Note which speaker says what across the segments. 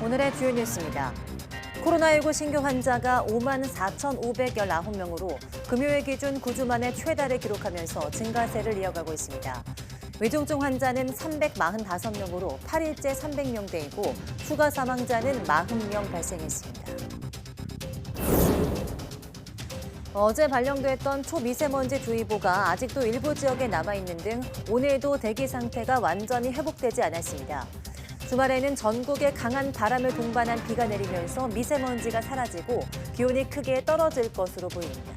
Speaker 1: 오늘의 주요 뉴스입니다. 코로나19 신규 환자가 54,519명으로 금요일 기준 9주 만에 최다를 기록하면서 증가세를 이어가고 있습니다. 위중증 환자는 345명으로 8일째 300명대이고 추가 사망자는 40명 발생했습니다. 어제 발령됐던 초미세먼지 주의보가 아직도 일부 지역에 남아있는 등 오늘도 대기 상태가 완전히 회복되지 않았습니다. 주말에는 전국에 강한 바람을 동반한 비가 내리면서 미세먼지가 사라지고 기온이 크게 떨어질 것으로 보입니다.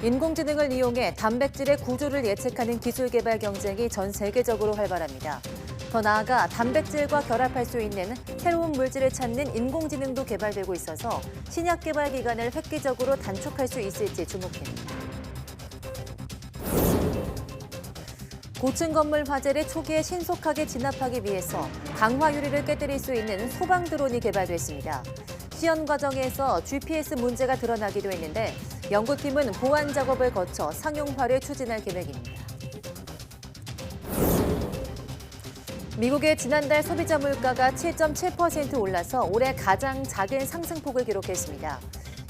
Speaker 1: 인공지능을 이용해 단백질의 구조를 예측하는 기술 개발 경쟁이 전 세계적으로 활발합니다. 더 나아가 단백질과 결합할 수 있는 새로운 물질을 찾는 인공지능도 개발되고 있어서 신약 개발 기간을 획기적으로 단축할 수 있을지 주목됩니다. 고층 건물 화재를 초기에 신속하게 진압하기 위해서 강화 유리를 깨뜨릴 수 있는 소방 드론이 개발됐습니다. 시연 과정에서 GPS 문제가 드러나기도 했는데 연구팀은 보완 작업을 거쳐 상용화를 추진할 계획입니다. 미국의 지난달 소비자 물가가 7.7% 올라서 올해 가장 작은 상승폭을 기록했습니다.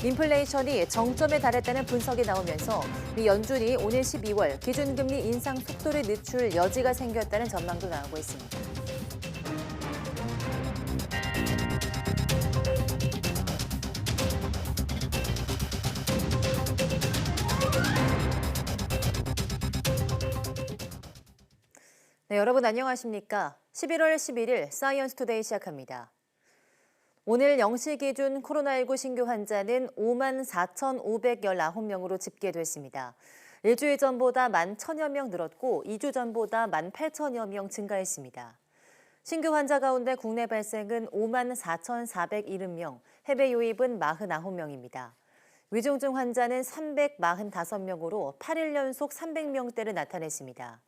Speaker 1: 인플레이션이 정점에 달했다는 분석이 나오면서 미 연준이 오늘 12월 기준금리 인상 속도를 늦출 여지가 생겼다는 전망도 나오고 있습니다. 네, 여러분 안녕하십니까? 11월 11일 사이언스 투데이 시작합니다. 오늘 0시 기준 코로나19 신규 환자는 54,519명으로 집계됐습니다. 일주일 전보다 11,000여 명 늘었고 2주 전보다 18,000여 명 증가했습니다. 신규 환자 가운데 국내 발생은 54,470명, 해외 유입은 49명입니다. 위중증 환자는 345명으로 8일 연속 300명대를 나타냈습니다.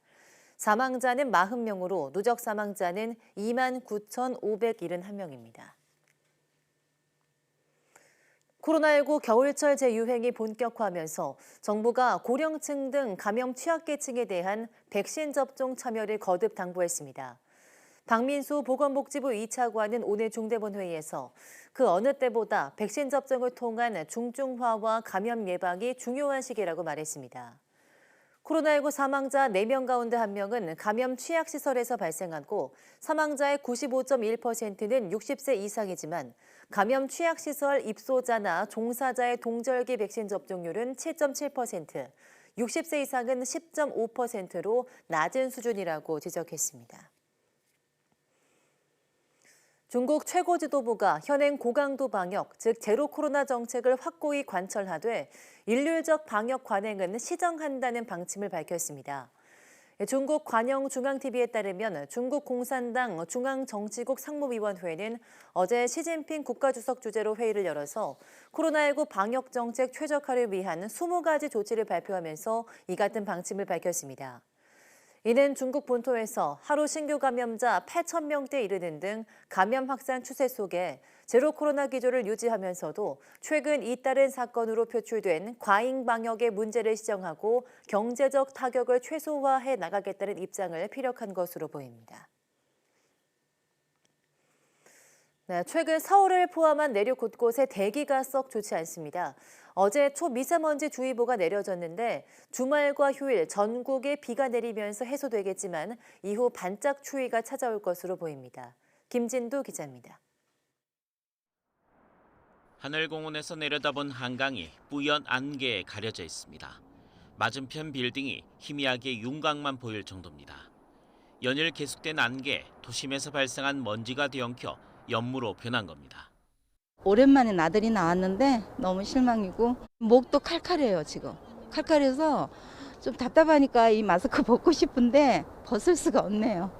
Speaker 1: 사망자는 40명으로 누적 사망자는 29,571명입니다. 코로나19 겨울철 재유행이 본격화하면서 정부가 고령층 등 감염 취약계층에 대한 백신 접종 참여를 거듭 당부했습니다. 박민수 보건복지부 2차관은 오늘 중대본 회의에서 그 어느 때보다 백신 접종을 통한 중증화와 감염 예방이 중요한 시기라고 말했습니다. 코로나19 사망자 4명 가운데 1명은 감염 취약시설에서 발생하고 사망자의 95.1%는 60세 이상이지만 감염 취약시설 입소자나 종사자의 동절기 백신 접종률은 7.7%, 60세 이상은 10.5%로 낮은 수준이라고 지적했습니다. 중국 최고 지도부가 현행 고강도 방역, 즉 제로 코로나 정책을 확고히 관철하되 일률적 방역 관행은 시정한다는 방침을 밝혔습니다. 중국 관영중앙TV에 따르면 중국 공산당 중앙정치국 상무위원회는 어제 시진핑 국가주석 주재로 회의를 열어서 코로나19 방역 정책 최적화를 위한 20가지 조치를 발표하면서 이 같은 방침을 밝혔습니다. 이는 중국 본토에서 하루 신규 감염자 8,000명대에 이르는 등 감염 확산 추세 속에 제로 코로나 기조를 유지하면서도 최근 잇따른 사건으로 표출된 과잉 방역의 문제를 시정하고 경제적 타격을 최소화해 나가겠다는 입장을 피력한 것으로 보입니다. 네, 최근 서울을 포함한 내륙 곳곳에 대기가 썩 좋지 않습니다. 어제 초미세먼지 주의보가 내려졌는데 주말과 휴일 전국에 비가 내리면서 해소되겠지만 이후 반짝 추위가 찾아올 것으로 보입니다. 김진두 기자입니다.
Speaker 2: 하늘공원에서 내려다본 한강이 뿌연 안개에 가려져 있습니다. 맞은편 빌딩이 희미하게 윤곽만 보일 정도입니다. 연일 계속된 안개, 도심에서 발생한 먼지가 뒤엉켜 연무로 변한 겁니다.
Speaker 3: 오랜만에 나들이 나왔는데 너무 실망이고 목도 칼칼해요 지금. 칼칼해서 좀 답답하니까 이 마스크 벗고 싶은데 벗을 수가 없네요.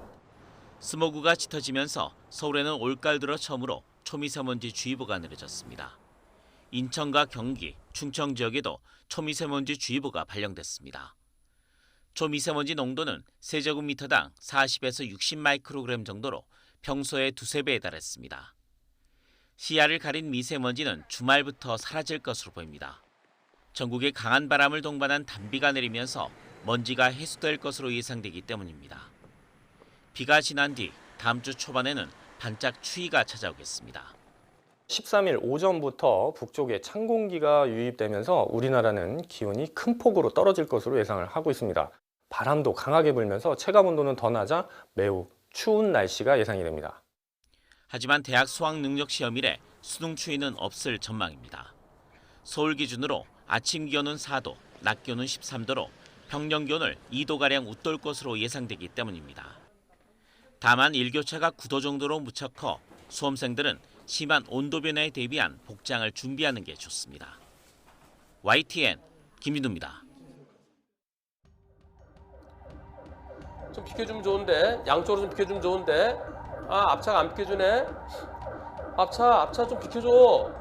Speaker 2: 스모그가 짙어지면서 서울에는 올가을 들어 처음으로 초미세먼지 주의보가 내려졌습니다. 인천과 경기, 충청 지역에도 초미세먼지 주의보가 발령됐습니다. 초미세먼지 농도는 세제곱미터당 40에서 60 마이크로그램 정도로 평소의 2~3배에 달했습니다. 시야를 가린 미세먼지는 주말부터 사라질 것으로 보입니다. 전국에 강한 바람을 동반한 단비가 내리면서 먼지가 해소될 것으로 예상되기 때문입니다. 비가 지난 뒤 다음 주 초반에는 반짝 추위가 찾아오겠습니다.
Speaker 4: 13일 오전부터 북쪽에 찬 공기가 유입되면서 우리나라는 기온이 큰 폭으로 떨어질 것으로 예상을 하고 있습니다. 바람도 강하게 불면서 체감 온도는 더 낮아 매우 추운 날씨가 예상이 됩니다.
Speaker 2: 하지만 대학 수학 능력 시험일에 수능 추위는 없을 전망입니다. 서울 기준으로 아침 기온은 4도, 낮 기온은 13도로 평년 기온을 2도가량 웃돌 것으로 예상되기 때문입니다. 다만 일교차가 9도 정도로 무척 커 수험생들은 심한 온도 변화에 대비한 복장을 준비하는 게 좋습니다. YTN 김민우입니다.
Speaker 5: 좀 비켜주면 좋은데, 양쪽으로 좀 비켜주면 좋은데. 아, 앞차가 안 비켜주네. 앞차 좀 비켜줘.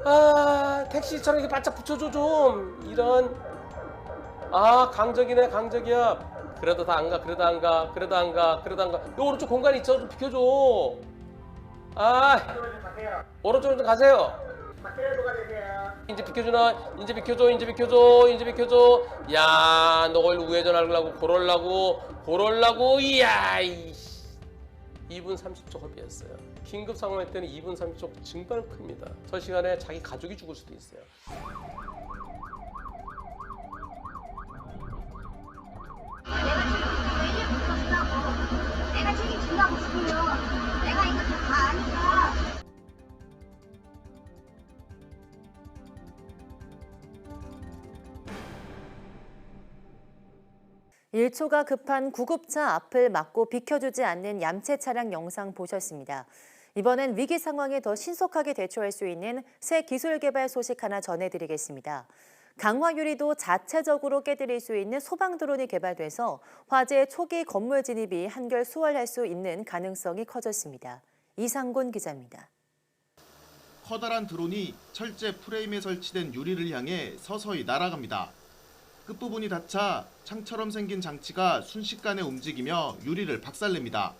Speaker 5: 아, 택시처럼 이렇게 바짝 붙여줘 좀. 이런. 아, 강적이네, 강적이야. 그래도 안 가. 요 오른쪽 공간이 있어, 좀 비켜줘. 아, 오른쪽으로 좀 가세요. 이제 비켜줘. 야, 너 거기로 우회전하려고 고럴라고. 이야, 2분 30초 허비했어요. 긴급 상황일 때는 2분 30초 증가는 큽니다. 저 시간에 자기 가족이 죽을 수도 있어요.
Speaker 6: 내가 책임진다고 싶으면 내가 이거 다 아니까.
Speaker 1: 일초가 급한 구급차 앞을 막고 비켜주지 않는 얌체 차량 영상 보셨습니다. 이번엔 위기 상황에 더 신속하게 대처할 수 있는 새 기술 개발 소식 하나 전해드리겠습니다. 강화 유리도 자체적으로 깨뜨릴 수 있는 소방 드론이 개발돼서 화재 초기 건물 진입이 한결 수월할 수 있는 가능성이 커졌습니다. 이상곤 기자입니다.
Speaker 7: 커다란 드론이 철제 프레임에 설치된 유리를 향해 서서히 날아갑니다. 끝부분이 닫혀 창처럼 생긴 장치가 순식간에 움직이며 유리를 박살냅니다.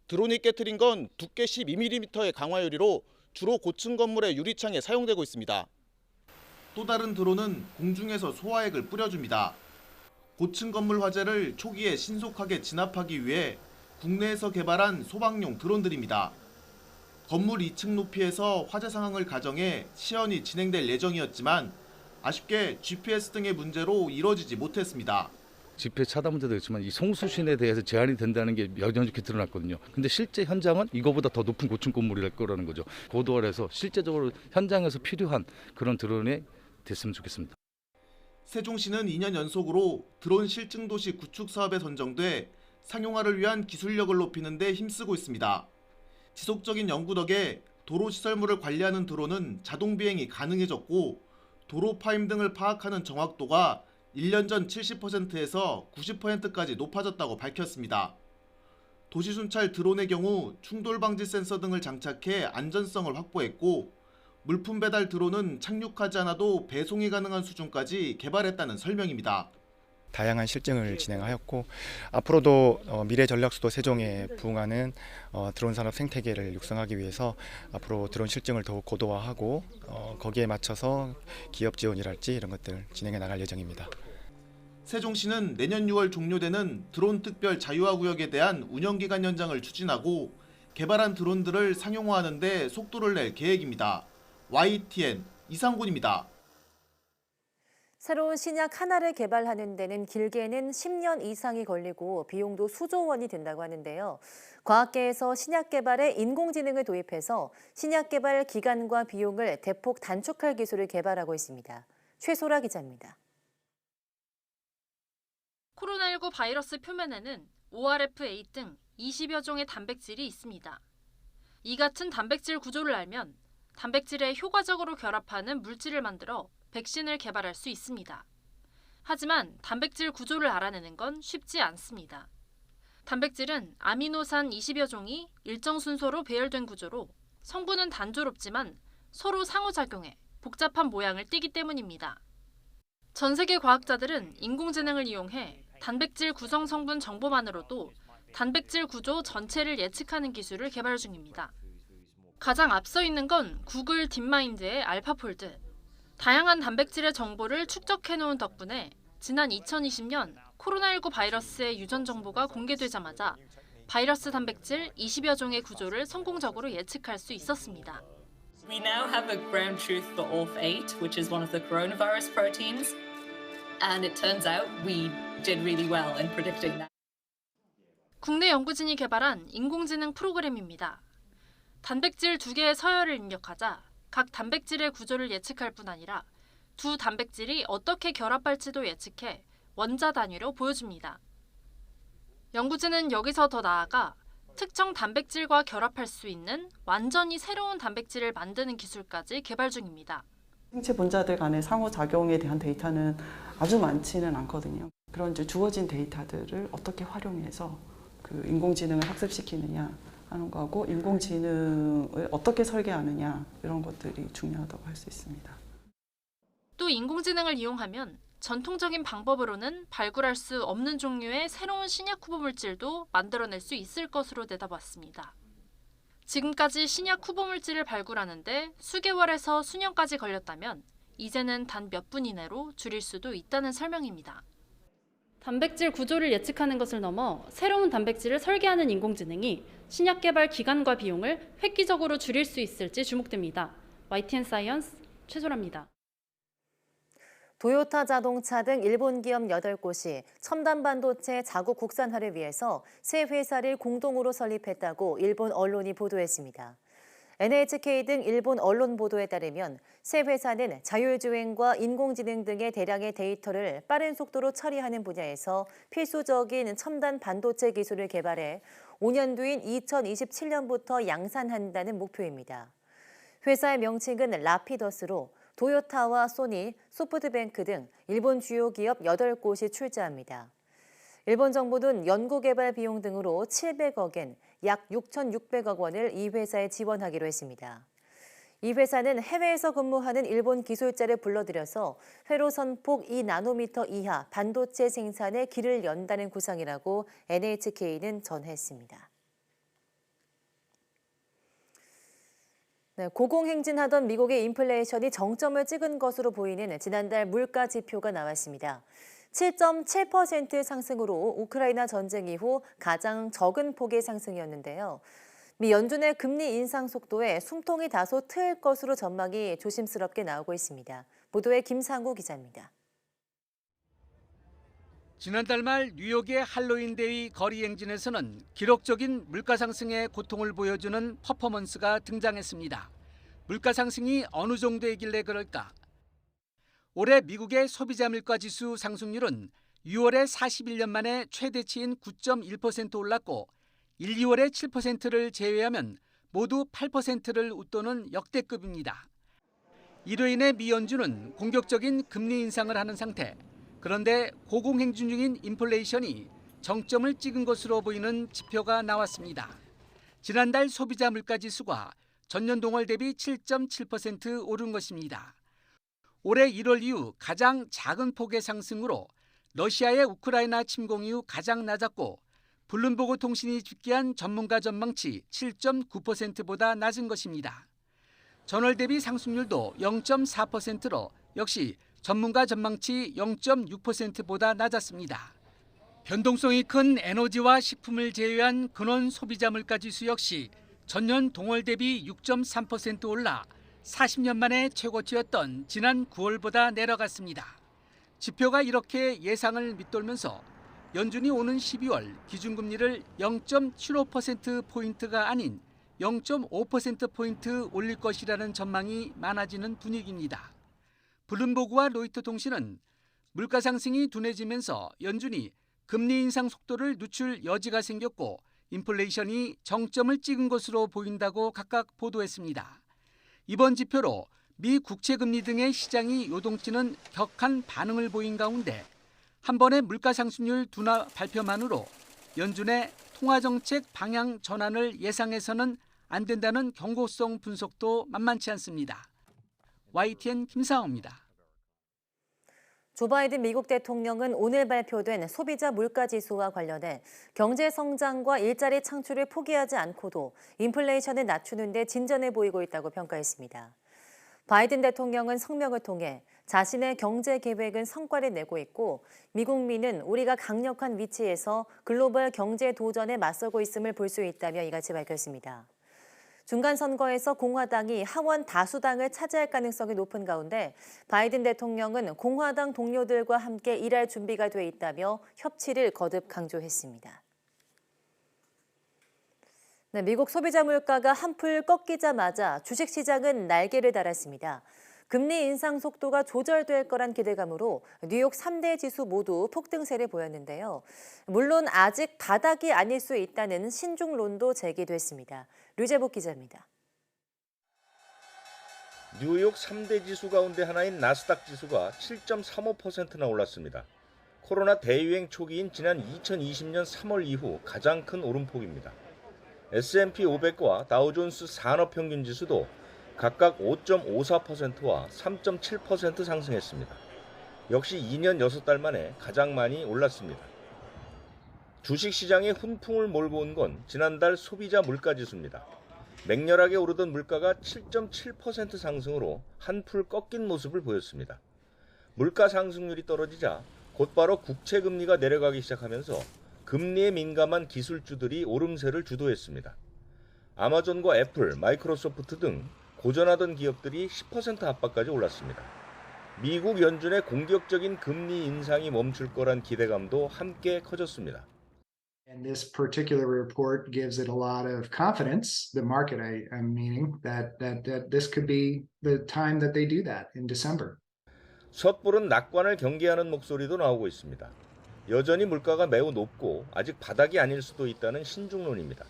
Speaker 7: 드론이 깨트린 건 두께 12mm의 강화 유리로 주로 고층 건물의 유리창에 사용되고 있습니다. 또 다른 드론은 공중에서 소화액을 뿌려줍니다. 고층 건물 화재를 초기에 신속하게 진압하기 위해 국내에서 개발한 소방용 드론들입니다. 건물 2층 높이에서 화재 상황을 가정해 시연이 진행될 예정이었지만 아쉽게 GPS 등의 문제로 이뤄지지 못했습니다.
Speaker 8: GPS 차단 문제도 있지만 이 송수신에 대해서 제한이 된다는 게 여전히 드러났거든요. 근데 실제 현장은 이거보다 더 높은 고층 건물이랄 거라는 거죠. 고도화해서 실제적으로 현장에서 필요한 그런 드론이 됐으면 좋겠습니다.
Speaker 7: 세종시는 2년 연속으로 드론 실증 도시 구축 사업에 선정돼 상용화를 위한 기술력을 높이는 데 힘쓰고 있습니다. 지속적인 연구 덕에 도로 시설물을 관리하는 드론은 자동 비행이 가능해졌고 도로 파임 등을 파악하는 정확도가 1년 전 70%에서 90%까지 높아졌다고 밝혔습니다. 도시순찰 드론의 경우 충돌 방지 센서 등을 장착해 안전성을 확보했고 물품 배달 드론은 착륙하지 않아도 배송이 가능한 수준까지 개발했다는 설명입니다.
Speaker 9: 다양한 실증을 진행하였고 앞으로도 미래 전략수도 세종에 부응하는 드론 산업 생태계를 육성하기 위해서 앞으로 드론 실증을 더욱 고도화하고 거기에 맞춰서 기업 지원이랄지 이런 것들 진행해 나갈 예정입니다.
Speaker 7: 세종시는 내년 6월 종료되는 드론 특별 자유화 구역에 대한 운영기간 연장을 추진하고 개발한 드론들을 상용화하는 데 속도를 낼 계획입니다. YTN 이상곤입니다.
Speaker 1: 새로운 신약 하나를 개발하는 데는 길게는 10년 이상이 걸리고 비용도 수조 원이 든다고 하는데요. 과학계에서 신약 개발에 인공지능을 도입해서 신약 개발 기간과 비용을 대폭 단축할 기술을 개발하고 있습니다. 최소라 기자입니다.
Speaker 10: 코로나19 바이러스 표면에는 ORF8 등 20여 종의 단백질이 있습니다. 이 같은 단백질 구조를 알면 단백질에 효과적으로 결합하는 물질을 만들어 백신을 개발할 수 있습니다. 하지만 단백질 구조를 알아내는 건 쉽지 않습니다. 단백질은 아미노산 20여 종이 일정 순서로 배열된 구조로 성분은 단조롭지만 서로 상호작용해 복잡한 모양을 띠기 때문입니다. 전 세계 과학자들은 인공지능을 이용해 단백질 구성 성분 정보만으로도 단백질 구조 전체를 예측하는 기술을 개발 중입니다. 가장 앞서 있는 건 구글 딥마인드의 알파폴드. 다양한 단백질의 정보를 축적해놓은 덕분에 지난 2020년 코로나19 바이러스의 유전 정보가 공개되자마자 바이러스 단백질 20여 종의 구조를 성공적으로 예측할 수 있었습니다.
Speaker 11: We now have a ground truth for ORF8, which is one of the coronavirus proteins. And it turns out we did really well in predicting that.
Speaker 10: 국내 연구진이 개발한 인공지능 프로그램입니다. 단백질 2개의 서열을 입력하자 각 단백질의 구조를 예측할 뿐 아니라 두 단백질이 어떻게 결합할지도 예측해 원자 단위로 보여줍니다. 연구진은 여기서 더 나아가 특정 단백질과 결합할 수 있는 완전히 새로운 단백질을 만드는 기술까지 개발 중입니다.
Speaker 12: 생체 분자들 간의 상호작용에 대한 데이터는 아주 많지는 않거든요. 그런 이제 주어진 데이터들을 어떻게 활용해서 그 인공지능을 학습시키느냐 하는 거고 인공지능을 어떻게 설계하느냐 이런 것들이 중요하다고 할 수 있습니다.
Speaker 10: 또 인공지능을 이용하면 전통적인 방법으로는 발굴할 수 없는 종류의 새로운 신약 후보 물질도 만들어낼 수 있을 것으로 내다봤습니다. 지금까지 신약 후보 물질을 발굴하는데 수개월에서 수년까지 걸렸다면 이제는 단 몇 분 이내로 줄일 수도 있다는 설명입니다.
Speaker 13: 단백질 구조를 예측하는 것을 넘어 새로운 단백질을 설계하는 인공지능이 신약 개발 기간과 비용을 획기적으로 줄일 수 있을지 주목됩니다. YTN 사이언스 최소라입니다.
Speaker 1: 도요타 자동차 등 일본 기업 8곳이 첨단 반도체 자국 국산화를 위해서 새 회사를 공동으로 설립했다고 일본 언론이 보도했습니다. NHK 등 일본 언론 보도에 따르면 새 회사는 자율주행과 인공지능 등의 대량의 데이터를 빠른 속도로 처리하는 분야에서 필수적인 첨단 반도체 기술을 개발해 5년 뒤인 2027년부터 양산한다는 목표입니다. 회사의 명칭은 라피더스로 도요타와 소니, 소프트뱅크 등 일본 주요 기업 8곳이 출자합니다. 일본 정부는 연구개발 비용 등으로 700억엔, 약 6,600억 원을 이 회사에 지원하기로 했습니다. 이 회사는 해외에서 근무하는 일본 기술자를 불러들여서 회로 선폭 2나노미터 이하 반도체 생산에 길을 연다는 구상이라고 NHK는 전했습니다. 고공행진하던 미국의 인플레이션이 정점을 찍은 것으로 보이는 지난달 물가 지표가 나왔습니다. 7.7% 상승으로 우크라이나 전쟁 이후 가장 적은 폭의 상승이었는데요. 미 연준의 금리 인상 속도에 숨통이 다소 트일 것으로 전망이 조심스럽게 나오고 있습니다. 보도에 김상구 기자입니다.
Speaker 14: 지난달 말 뉴욕의 할로윈데이 거리 행진에서는 기록적인 물가 상승의 고통을 보여주는 퍼포먼스가 등장했습니다. 물가 상승이 어느 정도이길래 그럴까? 올해 미국의 소비자 물가 지수 상승률은 6월에 41년 만에 최대치인 9.1% 올랐고 1, 2월의 7%를 제외하면 모두 8%를 웃도는 역대급입니다. 이로 인해 미 연준은 공격적인 금리 인상을 하는 상태. 그런데 고공행진 중인 인플레이션이 정점을 찍은 것으로 보이는 지표가 나왔습니다. 지난달 소비자 물가 지수가 전년 동월 대비 7.7% 오른 것입니다. 올해 1월 이후 가장 작은 폭의 상승으로 러시아의 우크라이나 침공 이후 가장 낮았고 블룸버그 통신이 집계한 전문가 전망치 7.9%보다 낮은 것입니다. 전월 대비 상승률도 0.4%로 역시 전문가 전망치 0.6%보다 낮았습니다. 변동성이 큰 에너지와 식품을 제외한 근원 소비자 물가 지수 역시 전년 동월 대비 6.3% 올라 40년 만에 최고치였던 지난 9월보다 내려갔습니다. 지표가 이렇게 예상을 밑돌면서 연준이 오는 12월 기준금리를 0.75%포인트가 아닌 0.5%포인트 올릴 것이라는 전망이 많아지는 분위기입니다. 블룸버그와 로이터 통신은 물가 상승이 둔해지면서 연준이 금리 인상 속도를 늦출 여지가 생겼고 인플레이션이 정점을 찍은 것으로 보인다고 각각 보도했습니다. 이번 지표로 미 국채금리 등의 시장이 요동치는 격한 반응을 보인 가운데 한 번의 물가 상승률 둔화 발표만으로 연준의 통화정책 방향 전환을 예상해서는 안 된다는 경고성 분석도 만만치 않습니다. YTN 김상호입니다.
Speaker 1: 조 바이든 미국 대통령은 오늘 발표된 소비자 물가 지수와 관련해 경제 성장과 일자리 창출을 포기하지 않고도 인플레이션을 낮추는 데 진전해 보이고 있다고 평가했습니다. 바이든 대통령은 성명을 통해 자신의 경제 계획은 성과를 내고 있고 미국민은 우리가 강력한 위치에서 글로벌 경제 도전에 맞서고 있음을 볼 수 있다며 이같이 밝혔습니다. 중간선거에서 공화당이 하원 다수당을 차지할 가능성이 높은 가운데 바이든 대통령은 공화당 동료들과 함께 일할 준비가 돼 있다며 협치를 거듭 강조했습니다. 네, 미국 소비자 물가가 한풀 꺾이자마자 주식시장은 날개를 달았습니다. 금리 인상 속도가 조절될 거란 기대감으로 뉴욕 3대 지수 모두 폭등세를 보였는데요. 물론 아직 바닥이 아닐 수 있다는 신중론도 제기됐습니다. 류재복 기자입니다.
Speaker 15: 뉴욕 3대 지수 가운데 하나인 나스닥 지수가 7.35%나 올랐습니다. 코로나 대유행 초기인 지난 2020년 3월 이후 가장 큰 오름폭입니다. S&P 500과 다우존스 산업평균 지수도 각각 5.54%와 3.7% 상승했습니다. 역시 2년 6달 만에 가장 많이 올랐습니다. 주식시장에 훈풍을 몰고 온 건 지난달 소비자 물가지수입니다. 맹렬하게 오르던 물가가 7.7% 상승으로 한풀 꺾인 모습을 보였습니다. 물가 상승률이 떨어지자 곧바로 국채금리가 내려가기 시작하면서 금리에 민감한 기술주들이 오름세를 주도했습니다. 아마존과 애플, 마이크로소프트 등 고전하던 기업들이 10% 안팎까지 올랐습니다. 미국 연준의 공격적인 금리 인상이 멈출 거란 기대감도 함께 커졌습니다.
Speaker 16: And this particular report gives it a lot of confidence, the market, I'm meaning, that this could be the time that they do that in December.
Speaker 15: 섣부른 낙관을 경계하는 목소리도 나오고 있습니다. 여전히 물가가 매우 높고 아직 바닥이 아닐 수도 있다는 신중론입니다.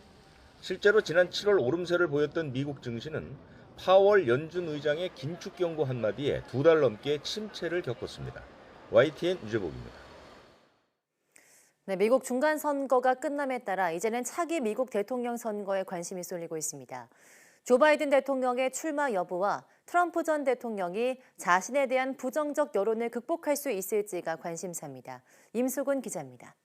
Speaker 15: 실제로 지난 7월 오름세를 보였던 미국 증시는 파월 연준 의장의 긴축 경고 한마디에 2달 넘게 침체를 겪었습니다. YTN 유재복입니다.
Speaker 1: 네, 미국 중간선거가 끝남에 따라 이제는 차기 미국 대통령 선거에 관심이 쏠리고 있습니다. 조 바이든 대통령의 출마 여부와 트럼프 전 대통령이 자신에 대한 부정적 여론을 극복할 수 있을지가 관심사입니다. 임수근 기자입니다.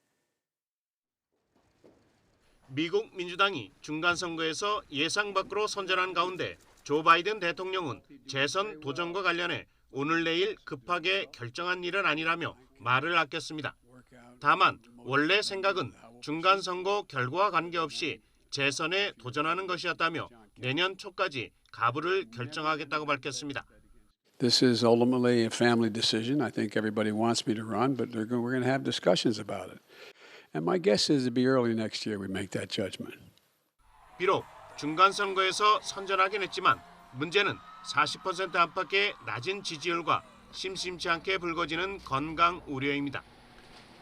Speaker 2: 미국 민주당이 중간선거에서 예상 밖으로 선전한 가운데 조 바이든 대통령은 재선 도전과 관련해 오늘 내일 급하게 결정한 일은 아니라며 말을 아꼈습니다. 다만 원래 생각은 중간선거 결과와 관계없이 재선에 도전하는 것이었다며 내년 초까지 가부를 결정하겠다고 밝혔습니다.
Speaker 17: This is ultimately a family decision. I think everybody wants me to run, but we're going to have discussions about it. And my guess is it'll be early next year we make that judgment.
Speaker 2: 비록 중간선거에서 선전하긴 했지만 문제는 40% 안팎의 낮은 지지율과 심심치 않게 불거지는 건강 우려입니다.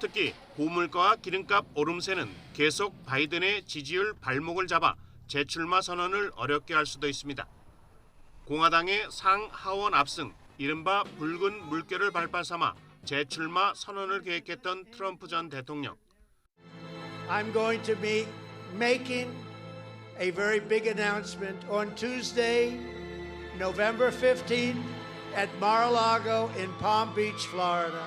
Speaker 2: 특히 고물가와 기름값 오름세는 계속 바이든의 지지율 발목을 잡아 재출마 선언을 어렵게 할 수도 있습니다. 공화당의 상하원 압승, 이른바 붉은 물결을 발판 삼아 재출마 선언을 계획했던 트럼프 전 대통령.
Speaker 18: I'm going to be making a very big announcement on Tuesday, November 15th at Mar-a-Lago in Palm Beach, Florida.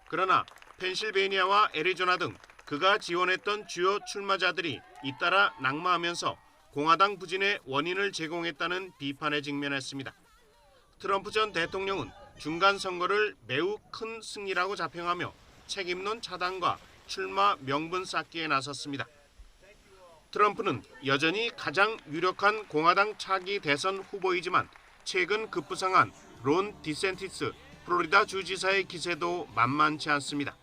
Speaker 2: 그러나 펜실베이니아와 애리조나 등 그가 지원했던 주요 출마자들이 잇따라 낙마하면서 공화당 부진의 원인을 제공했다는 비판에 직면했습니다. 트럼프 전 대통령은 중간 선거를 매우 큰 승리라고 자평하며 책임론 차단과 출마 명분 쌓기에 나섰습니다. 트럼프는 여전히 가장 유력한 공화당 차기 대선 후보이지만 최근 급부상한 론 디센티스 플로리다 주지사의 기세도 만만치 않습니다.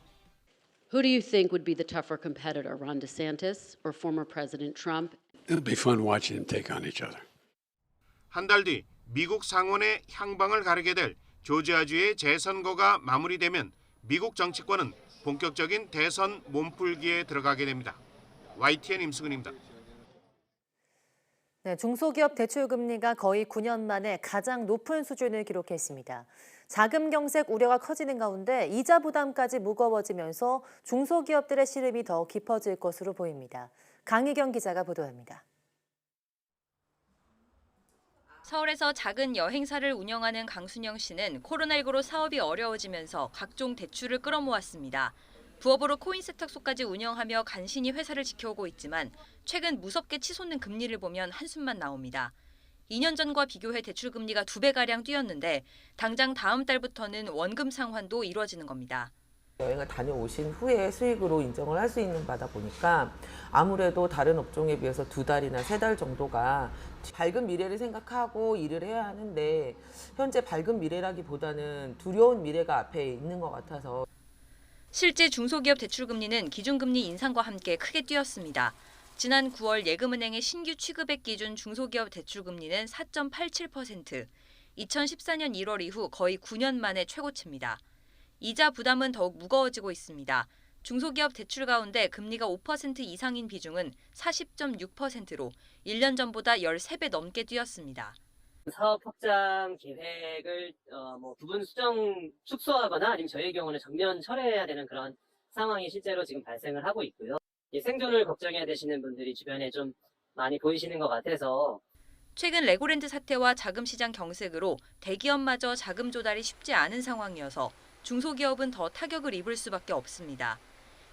Speaker 19: Who do you think would be the tougher competitor, Ron DeSantis or former President Trump?
Speaker 17: It'll be fun watching them take on each other.
Speaker 2: 한 달 뒤 미국 상원의 향방을 가르게 될 조지아주의 재선거가 마무리되면 미국 정치권은 본격적인 대선 몸풀기에 들어가게 됩니다. YTN 임수근입니다.
Speaker 1: 네, 중소기업 대출금리가 거의 9년 만에 가장 높은 수준을 기록했습니다. 자금 경색 우려가 커지는 가운데 이자 부담까지 무거워지면서 중소기업들의 시름이 더 깊어질 것으로 보입니다. 강희경 기자가 보도합니다.
Speaker 20: 서울에서 작은 여행사를 운영하는 강순영 씨는 코로나19로 사업이 어려워지면서 각종 대출을 끌어모았습니다. 부업으로 코인 세탁소까지 운영하며 간신히 회사를 지켜오고 있지만 최근 무섭게 치솟는 금리를 보면 한숨만 나옵니다. 2년 전과 비교해 대출금리가 2배가량 뛰었는데 당장 다음 달부터는 원금 상환도 이루어지는 겁니다.
Speaker 21: 여행을 다녀오신 후에 수익으로 인정을 할 수 있는 바다 보니까 아무래도 다른 업종에 비해서 2달이나 3달 정도가 밝은 미래를 생각하고 일을 해야 하는데 현재 밝은 미래라기보다는 두려운 미래가 앞에 있는 것 같아서.
Speaker 20: 실제 중소기업 대출금리는 기준금리 인상과 함께 크게 뛰었습니다. 지난 9월 예금은행의 신규 취급액 기준 중소기업 대출금리는 4.87%, 2014년 1월 이후 거의 9년 만에 최고치입니다. 이자 부담은 더욱 무거워지고 있습니다. 중소기업 대출 가운데 금리가 5% 이상인 비중은 40.6%로 1년 전보다 13배 넘게 뛰었습니다.
Speaker 22: 사업 확장 계획을 부분 축소하거나 아니면 저희의 경우는 정면 철회해야 되는 그런 상황이 실제로 지금 발생을 하고 있고요. 생존을 걱정해야 되시는 분들이 주변에 좀 많이 보이시는 것 같아서.
Speaker 20: 최근 레고랜드 사태와 자금시장 경색으로 대기업마저 자금 조달이 쉽지 않은 상황이어서 중소기업은 더 타격을 입을 수밖에 없습니다.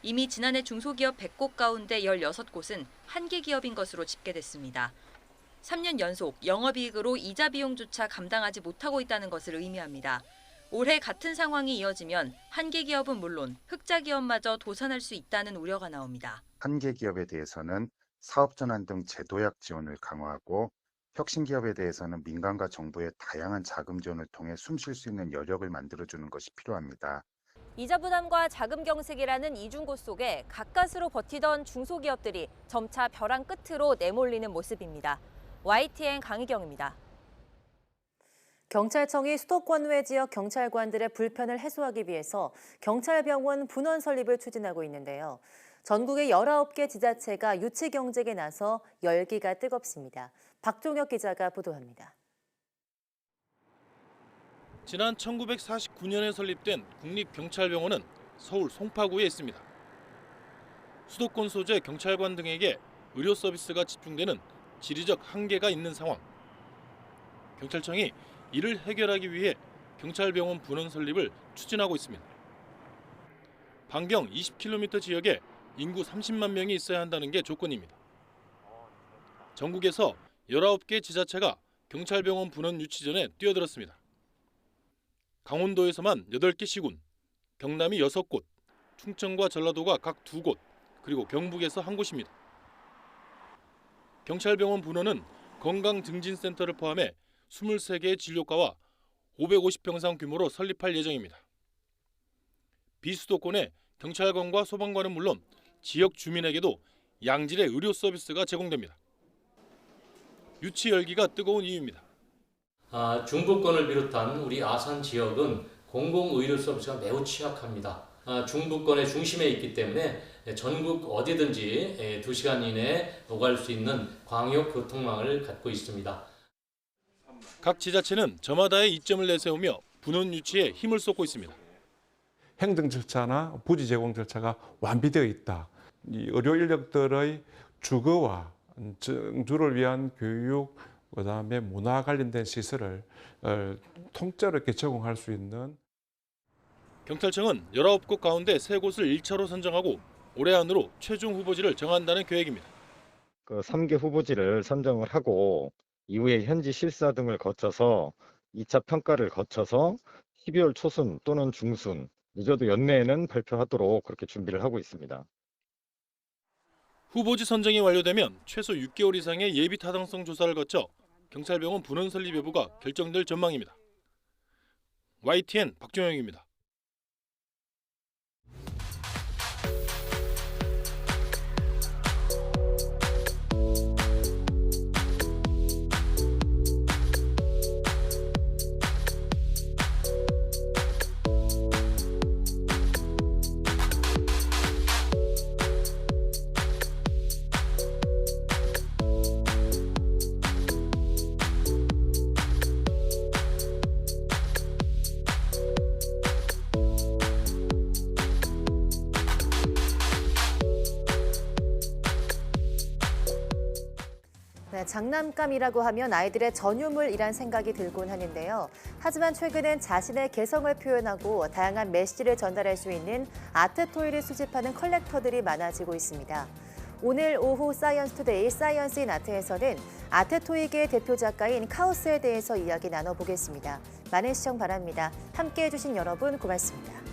Speaker 20: 이미 지난해 중소기업 100곳 가운데 16곳은 한계 기업인 것으로 집계됐습니다. 3년 연속 영업이익으로 이자 비용조차 감당하지 못하고 있다는 것을 의미합니다. 올해 같은 상황이 이어지면 한계 기업은 물론 흑자 기업마저 도산할 수 있다는 우려가 나옵니다.
Speaker 23: 한계 기업에 대해서는 사업 전환 등 제도약 지원을 강화하고 혁신 기업에 대해서는 민간과 정부의 다양한 자금 지원을 통해 숨 쉴 수 있는 여력을 만들어주는 것이 필요합니다.
Speaker 24: 이자 부담과 자금 경색이라는 이중고 속에 가까스로 버티던 중소기업들이 점차 벼랑 끝으로 내몰리는 모습입니다. YTN 강희경입니다.
Speaker 1: 경찰청이 수도권 외 지역 경찰관들의 불편을 해소하기 위해서 경찰병원 분원 설립을 추진하고 있는데요. 전국의 19개 지자체가 유치 경쟁에 나서 열기가 뜨겁습니다. 박종혁 기자가 보도합니다.
Speaker 25: 지난 1949년에 설립된 국립경찰병원은 서울 송파구에 있습니다. 수도권 소재 경찰관 등에게 의료 서비스가 집중되는 지리적 한계가 있는 상황. 경찰청이 이를 해결하기 위해 경찰병원 분원 설립을 추진하고 있습니다. 반경 20km 지역에 인구 30만 명이 있어야 한다는 게 조건입니다. 전국에서 19개 지자체가 경찰병원 분원 유치전에 뛰어들었습니다. 강원도에서만 8개 시군, 경남이 6곳, 충청과 전라도가 각 2곳, 그리고 경북에서 1곳입니다. 경찰병원 분원은 건강증진센터를 포함해 23개의 진료과와 550병상 규모로 설립할 예정입니다. 비수도권의 경찰관과 소방관은 물론 지역 주민에게도 양질의 의료 서비스가 제공됩니다. 유치 열기가 뜨거운 이유입니다.
Speaker 26: 중부권을 비롯한 우리 아산 지역은 공공의료 서비스가 매우 취약합니다. 중부권의 중심에 있기 때문에 전국 어디든지 2시간 이내에 오갈 수 있는 광역 교통망을 갖고 있습니다.
Speaker 25: 각 지자체는 저마다의 이점을 내세우며 분원 유치에 힘을 쏟고 있습니다.
Speaker 27: 행정 절차나 부지 제공 절차가 완비되어 있다. 이 의료 인력들의 주거와 정주를 위한 교육, 그다음에 문화 관련된 시설을 통째로 이렇게 제공할 수 있는.
Speaker 25: 경찰청은 19곳 가운데 3곳을 1차로 선정하고 올해 안으로 최종 후보지를 정한다는 계획입니다.
Speaker 28: 3개 후보지를 선정을 하고 이후에 현지 실사 등을 거쳐서 2차 평가를 거쳐서 12월 초순 또는 중순, 늦어도 연내에는 발표하도록 그렇게 준비를 하고 있습니다.
Speaker 25: 후보지 선정이 완료되면 최소 6개월 이상의 예비 타당성 조사를 거쳐 경찰병원 분원 설립 여부가 결정될 전망입니다. YTN 박종영입니다.
Speaker 1: 장난감이라고 하면 아이들의 전유물이란 생각이 들곤 하는데요. 하지만 최근엔 자신의 개성을 표현하고 다양한 메시지를 전달할 수 있는 아트 토이를 수집하는 컬렉터들이 많아지고 있습니다. 오늘 오후 사이언스 투데이 사이언스 인 아트에서는 아테토이계 대표 작가인 카오스에 대해서 이야기 나눠보겠습니다. 많은 시청 바랍니다. 함께해 주신 여러분 고맙습니다.